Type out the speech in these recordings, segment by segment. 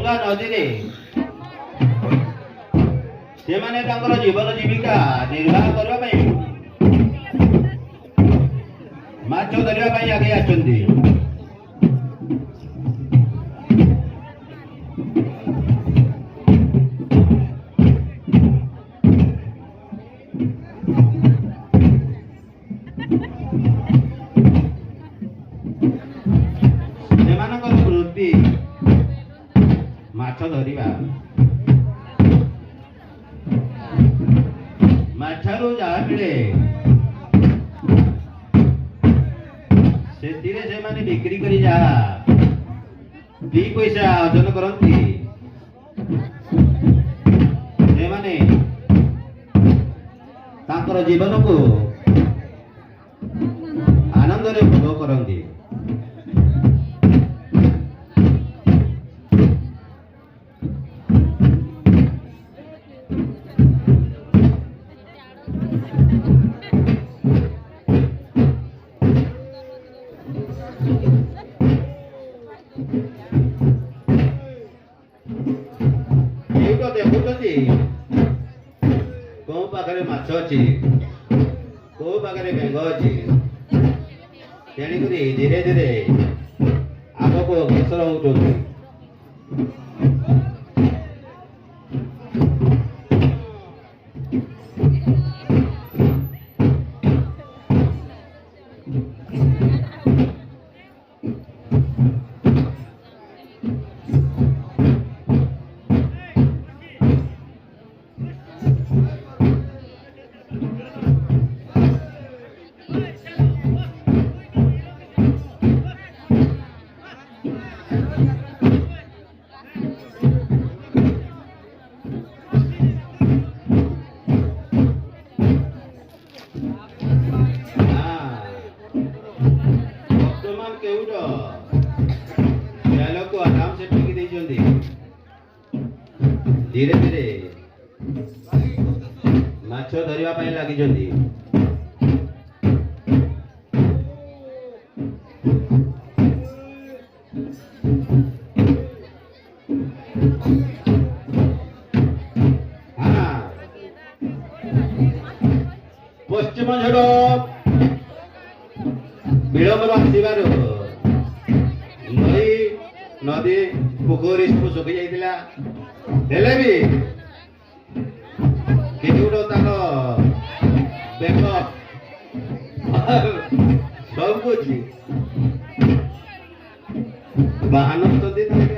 गंगा नदी रे से माने तांकर जीवन जीविका निर्वाह करबा पई माछ धरिबा पई आगे आछंती। सेमानकर वृत्ति माछ धरिबा माछारू जहा मिले से माने बिक्री करी जा दी पैसा अर्जन करती से माने तांकर जीवन को आनंद रे भोग करती। को पाखरे माछ अच्छी को पाखरे बेंग अच्छी तेणुक धीरे धीरे आग को अग्रसर होती। धीरे धीरे माछ धरिबा पई लागि जंदी। पश्चिम झड़ विलंबर आसबार नई नदी पोखरी सब सुखी जाइतिला हेले भी किछुडो ताको बेंग सब कुछ बाहन तो दिन है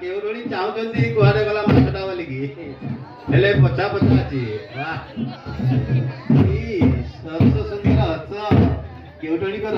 केउटणी चाहते कुआडे गला माछटा बोलिकी हेले पचा पचा अच्छी सरस सुंदर हस केउटणी कर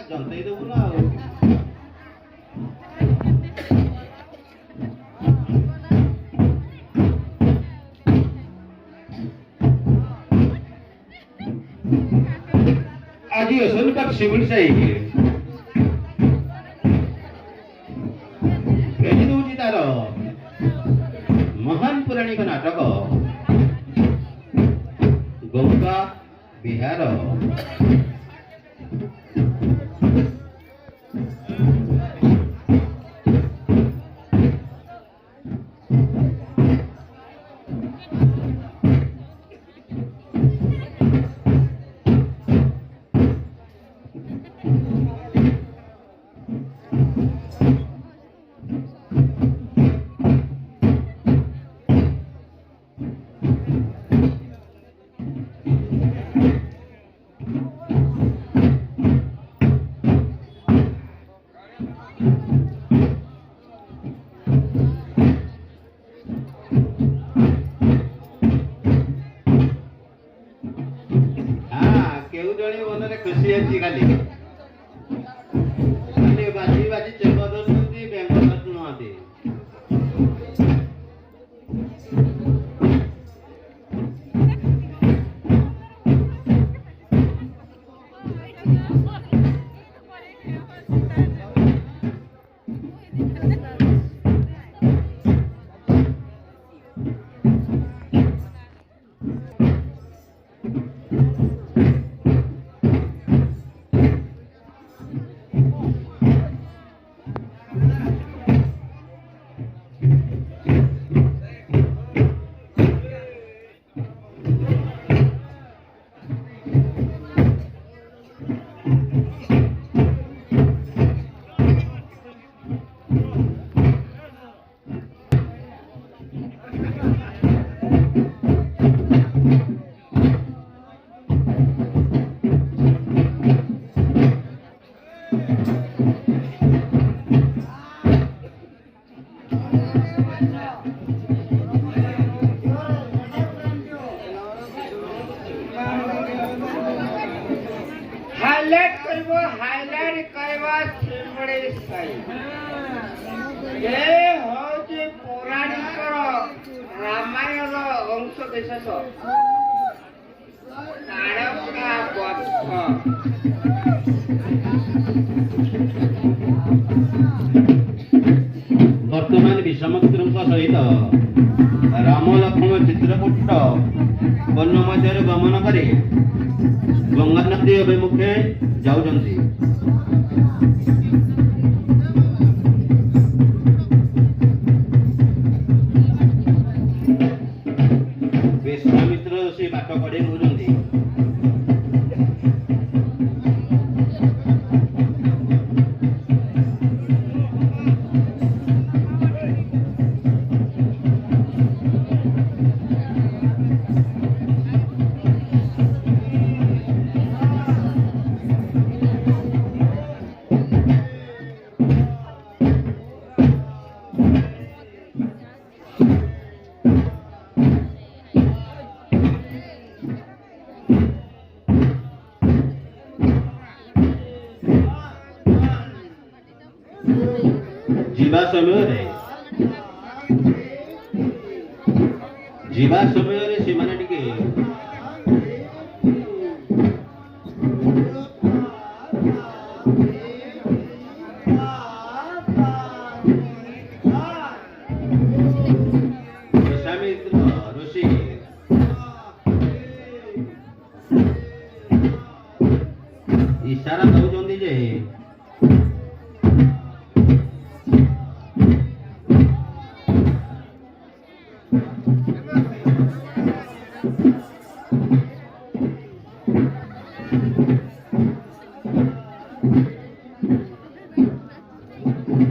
जनते देबू ना आज असनप शिविर से तार महान पौराणिक नाटक गंगा बिहार। କେଉଁ ଜଣେ ମନରେ ଖୁସି ଅଛି ଖାଲି ବାଜି ବାଜି ଚେପ ଦଉଛନ୍ତି ବେଙ୍ଗ ଶୁଣୁନାହାନ୍ତି। हाईलाइट करवा सिमड़ी साई ये होची पौराणिक रामायण अंश विशेष तारका पथ ବର୍ତ୍ତମାନ ବିଶ୍ୱାମିତ୍ରଙ୍କ ସହିତ ରାମ ଲକ୍ଷ୍ମଣ ଚିତ୍ରକୂଟ ବନ ମଧ୍ୟରେ ଗମନ କରି ଗଙ୍ଗା ନଦୀ ଅଭିମୁଖେ ଯାଉଛନ୍ତି। ବିଶ୍ୱାମିତ୍ର ଋଷି ବାଟ କଢ଼େଇ ବୁଲୁଛନ୍ତି। ଯିବା ସମୟରେ ସେମାନେ ଟିକେ ବିଶ୍ୱାମିତ୍ର ଋଷି ଇଶାରା ଦଉଛନ୍ତି ଯେ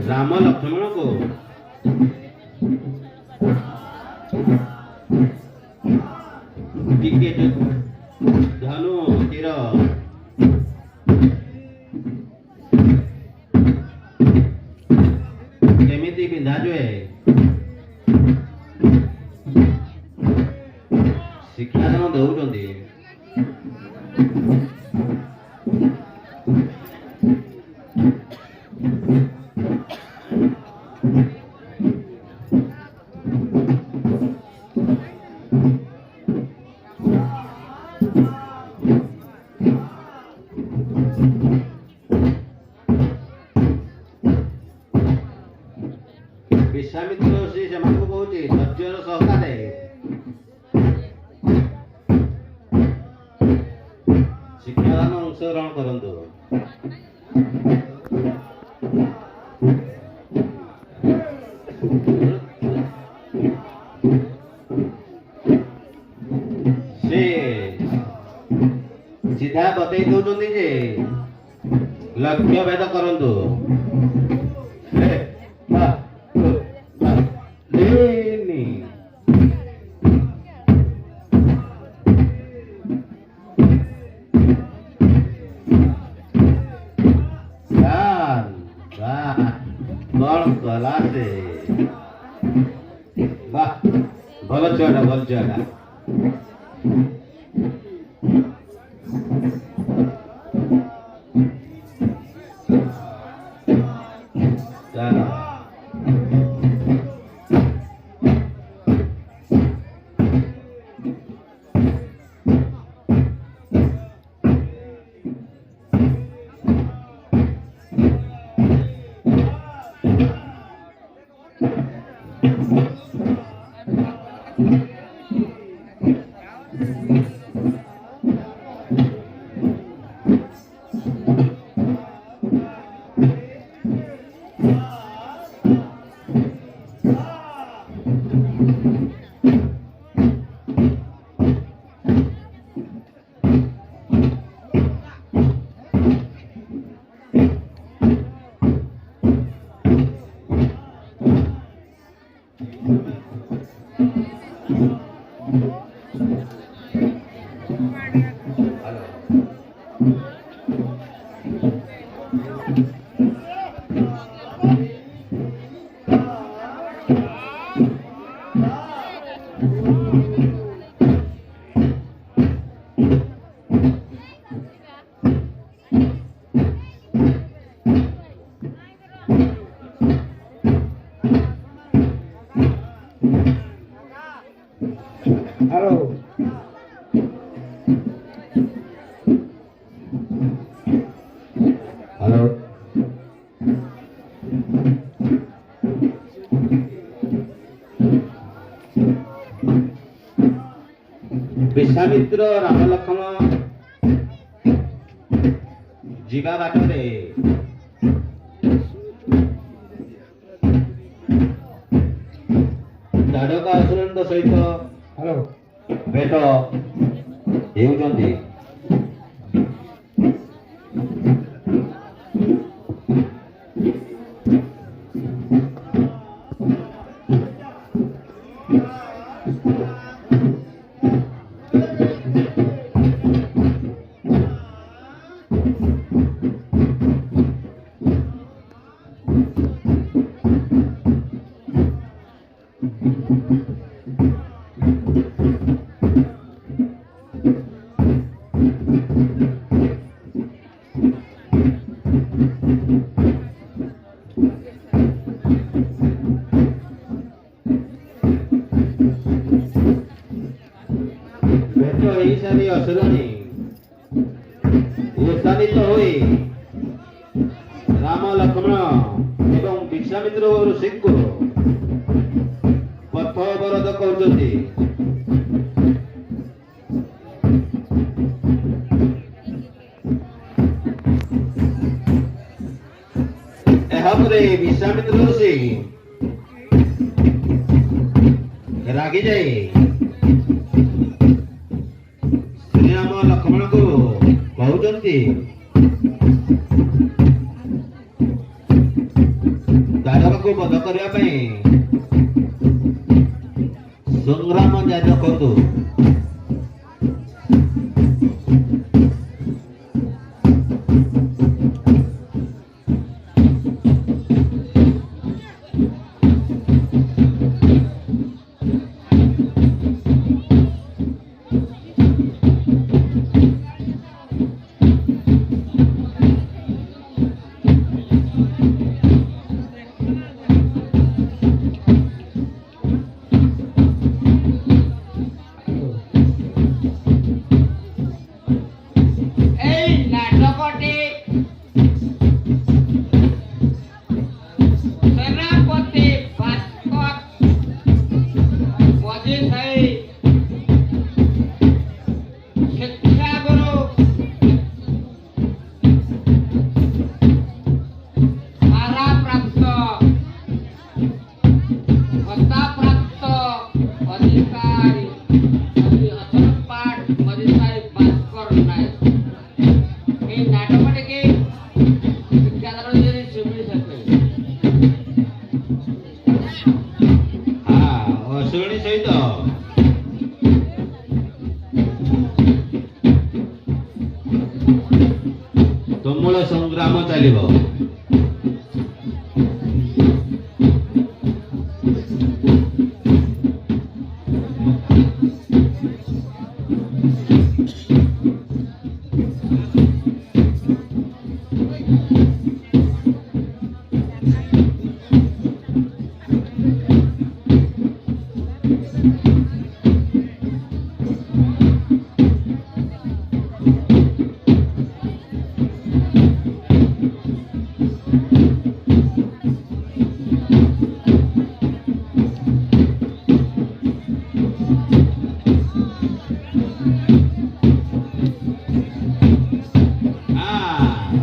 ରାମ ଲକ୍ଷ୍ମଣକୁ ଟିକେ ଧନୁ ତୀର କେମିତି ବିନ୍ଧାଯାଏ ଶିକ୍ଷାଦାନ ଦଉଛନ୍ତି। ବିଶ୍ୱାମିତ୍ର ଋଷି ସେମାନଙ୍କୁ କହୁଛି ଧୈର୍ଯ୍ୟର ସହକାରେ ଶିକ୍ଷାଦାନ ଅଂଶଗ୍ରହଣ କରନ୍ତୁ। ସେ ସିଧା ବତେଇ ଦଉଛନ୍ତି ଯେ ଲକ୍ଷ୍ୟ ଭେଦ କରନ୍ତୁ। କଣ କଲା ସେ? ବାଃ, ଭଲ ଛୁଆଟା, ଭଲ ଛୁଆଟା। ଚାଲ। ହ୍ୟାଲୋ। ହ୍ୟାଲୋ। ବିଶ୍ୱାମିତ୍ର ରାମ ଲକ୍ଷ୍ମଣ ଯିବା ବାଟରେ ଦାଡ଼କା ଅସୁରଙ୍କ ସହିତ ହ୍ୟାଲୋ। ଭେଟ ହେଉଛନ୍ତି। ଭେଟ ହେଇସାରି ଅସୁରାଣୀ ଉତ୍ସାହିତ ହୋଇ ରାମ ଲକ୍ଷ୍ମଣ ଏବଂ ବିଶ୍ୱାମିତ୍ର ଋଷିଙ୍କୁ ପଥ ଅବରୋଧ କରୁଛନ୍ତି। ଏହାପରେ ବିଶ୍ୱାମିତ୍ର ଋଷି ରାଗି ଯାଇ ଶ୍ରୀରାମ ଲକ୍ଷ୍ମଣଙ୍କୁ କହୁଛନ୍ତି, ଦାଡ଼କାକୁ ବଧ କରିବା ପାଇଁ ସଂଗ୍ରାମ ଜାରି ରଖନ୍ତୁ।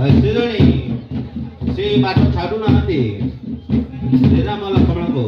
ଆସିଲେଣି ସେ ବାଟ ଛାଡୁନାହାନ୍ତି ଶ୍ରୀରାମ ଲକ୍ଷ୍ମଣଙ୍କୁ।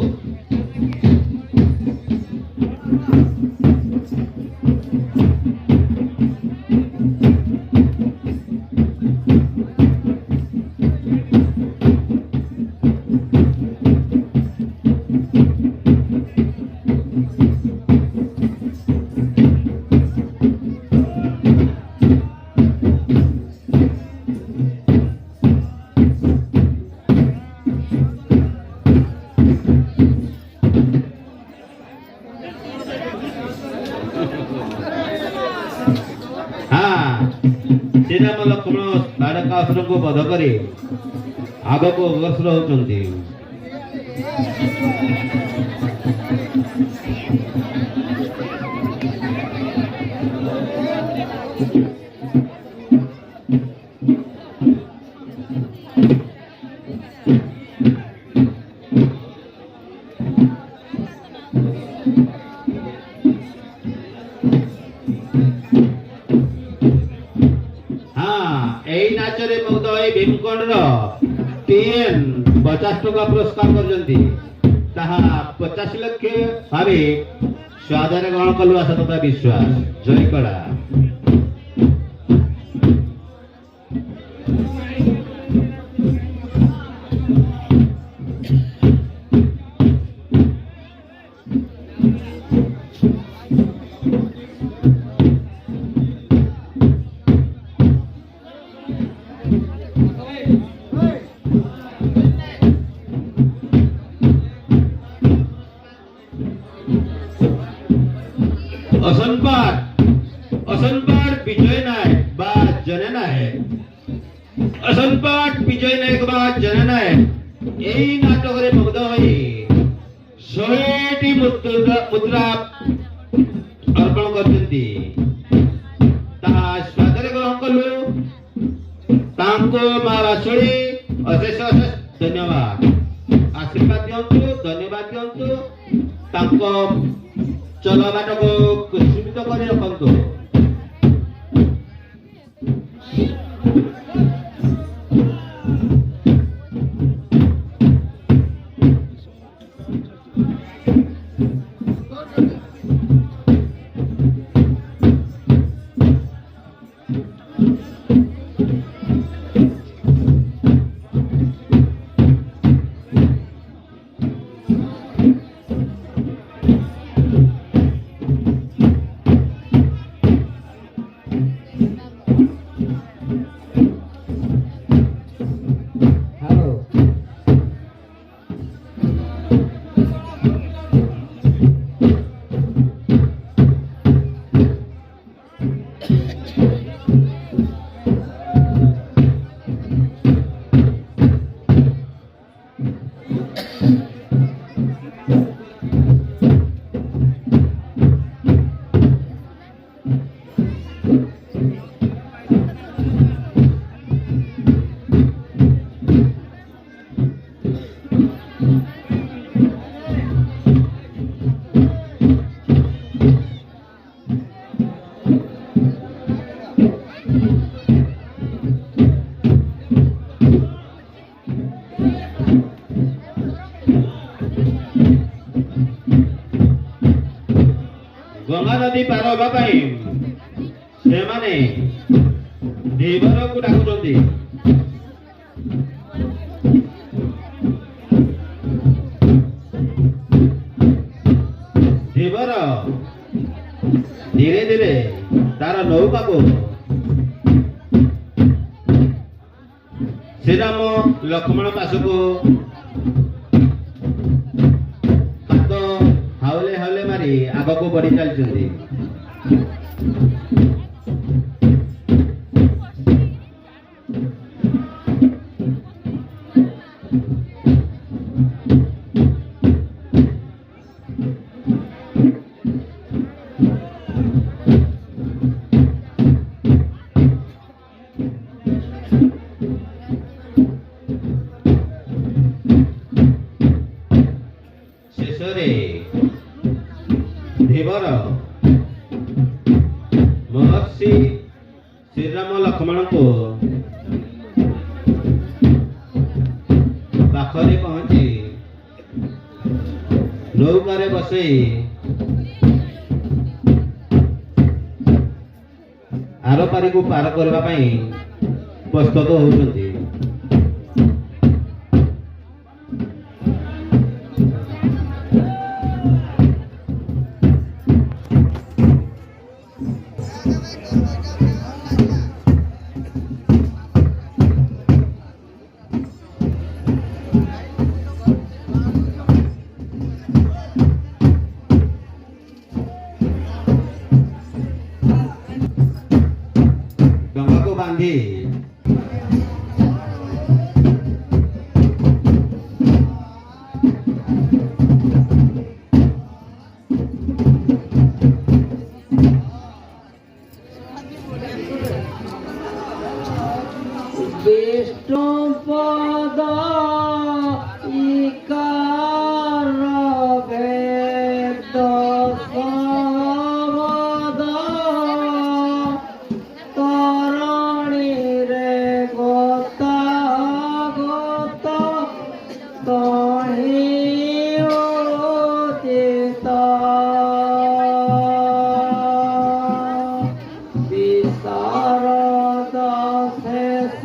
ଶ୍ରୀରାମ ଲକ୍ଷ୍ମଣ ତାରକାସୁରଙ୍କୁ ବଧ କରି ଆଗକୁ ଅଗ୍ରସର ହେଉଛନ୍ତି। এই ନାଚରେ ମୁଗ୍ଧ ହୋଇ ଭୀମକୋଣ୍ଡର PN 50 ଟଙ୍କା ପୁରସ୍କାର କରିଛନ୍ତି। ତାହା 50 ଲକ୍ଷ ଭାବେ ସ୍ୱାଦରେ ଗ୍ରହଣ କଲୁ ଆଶା ତଥା ବିଶ୍ୱାସ। ଜୟ କଳା। असनपाट विजय नायक बा जनन है। असनपाट विजय नायक बा जनन है। এই নাটকরে মুগ্ধ হয়ে 100টি মুদ্রা অর্পণ করছেন। তাহা স্বাদরে গ্রহণ কলু। তাঙ্কো মা বাসুড়ি অশেষ অশেষ ধন্যবাদ। আশীর্বাদ দিয়ন্তু, ধন্যবাদ দিয়ন্তু। তাঙ্ক চলা বাটକୁ ସୀମିତ କରି ରଖନ୍ତୁ। गंगा नदी पार होगा पाई से माने धीवर को डाकुचंती। धीवर धीरे धीरे तार नौका को श्रीराम लक्ष्मण पास को हावले हावले मारी आग को बढ़ी चलती। ତାପରେ ଧୀବର ମହର୍ଷି ଶ୍ରୀରାମ ଲକ୍ଷ୍ମଣଙ୍କୁ ପାଖରେ ପହଞ୍ଚି ନୌକାରେ ବସେଇ ଆରପାରିକୁ ପାର କରିବା ପାଇଁ ପ୍ରସ୍ତୁତ ହେଉଛନ୍ତି। ଡଙ୍ଗାକୁ ବାନ୍ଧି বিষ্ণু পদ ইকার বেদ সবদ তরণীরে গোতা গোত তহি উচিত বিশারদ শেষ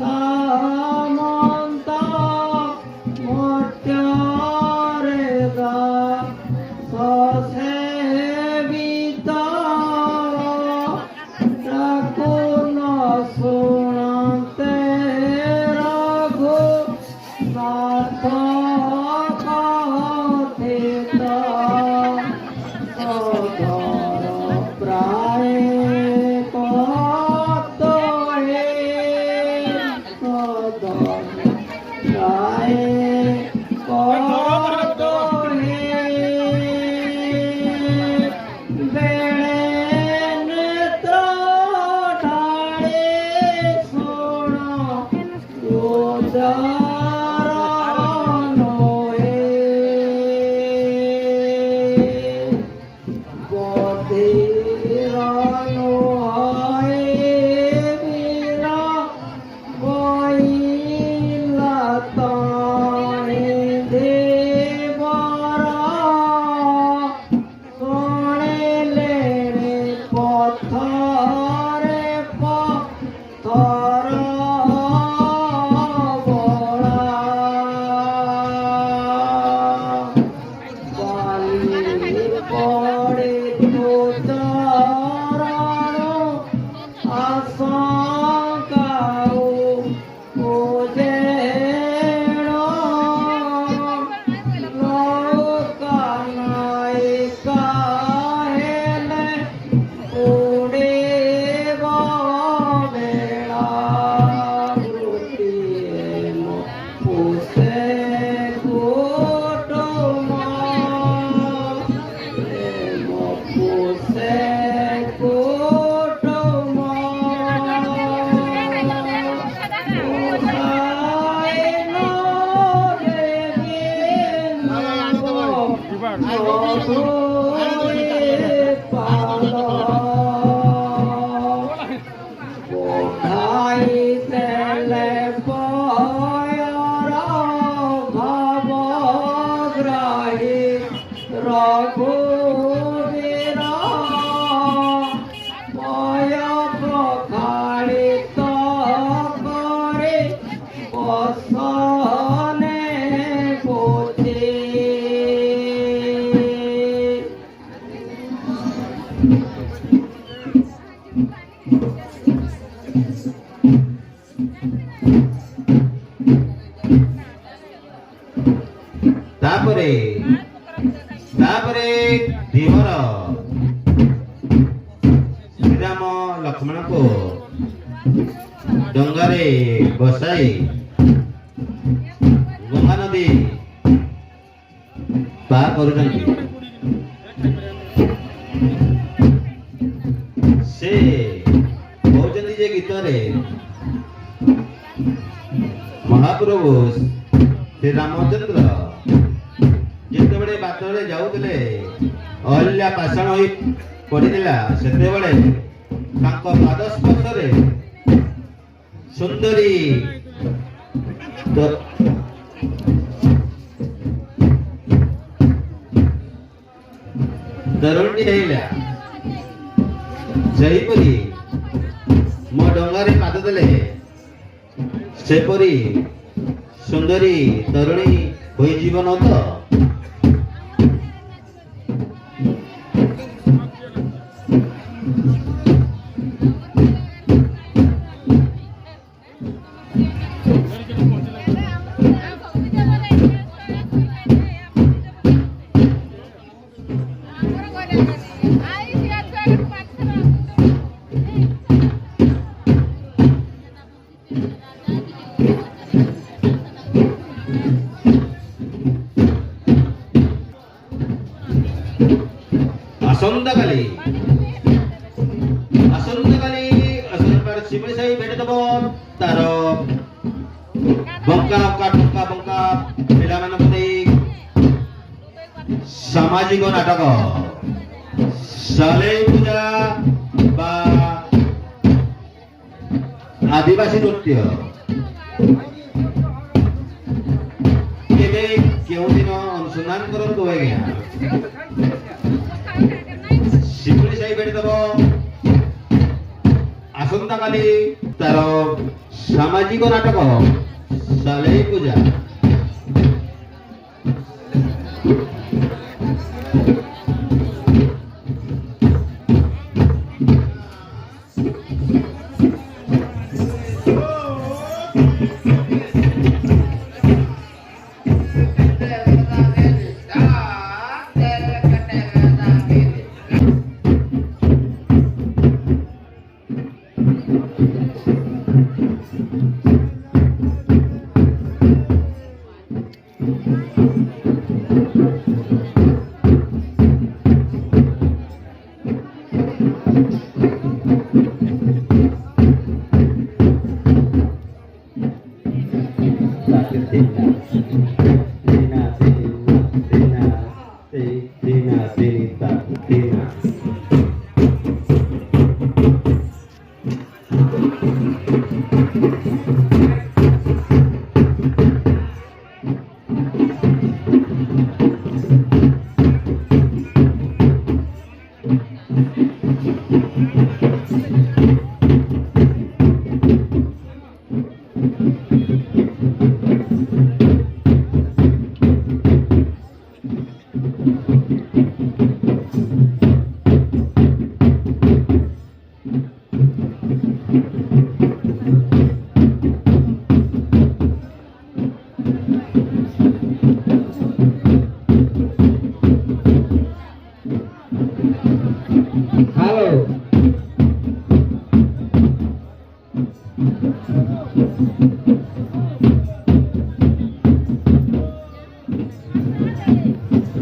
ତାପରେ ଧୀବର ଶ୍ରୀରାମ ଲକ୍ଷ୍ମଣଙ୍କୁ ଡଙ୍ଗାରେ ବସାଇ ଗଙ୍ଗା ନଦୀ ପାର କରୁଛନ୍ତି। ସେ କହୁଛନ୍ତି ଯେ ଗୀତରେ ମହାପ୍ରଭୁ ଶ୍ରୀରାମଚନ୍ଦ୍ର ଯେତେବେଳେ ବାଟରେ ଯାଉଥିଲେ ଅହଲ୍ୟା ପାଷାଣ ହୋଇ ପଡ଼ିଥିଲା, ସେତେବେଳେ ତାଙ୍କ ପାଦ ସ୍ପର୍ଶରେ ସୁନ୍ଦରୀ ତରୁଣୀ ହେଇଲା। ସେହିପରି ମୋ ଡଙ୍ଗାରେ ପାଦ ଦେଲେ ସେପରି ସୁନ୍ଦରୀ ତରୁଣୀ ହୋଇଯିବ ନ ତ? ଆସନ୍ତାକାଲି ଅସନପ ଶିମିଳି ସାହି ଭେଟ ଦେବ। ତାର ବଙ୍କା ଟଙ୍କା ପିଲାମାନଙ୍କୁ ନେଇ ସାମାଜିକ ନାଟକ ସାଲେଇ ପୂଜା ବା ଆଦିବାସୀ ନୃତ୍ୟ କେବେ କେଉଁଦିନ ଅନୁସନ୍ଧାନ କରନ୍ତୁ ଆଜ୍ଞା। ଶିମିଳି ସାହି ଭେଟ ଦେବ ଆସନ୍ତାକାଲି ତାର ସାମାଜିକ ନାଟକ ସାଲେଇ ପୂଜା।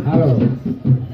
Hello.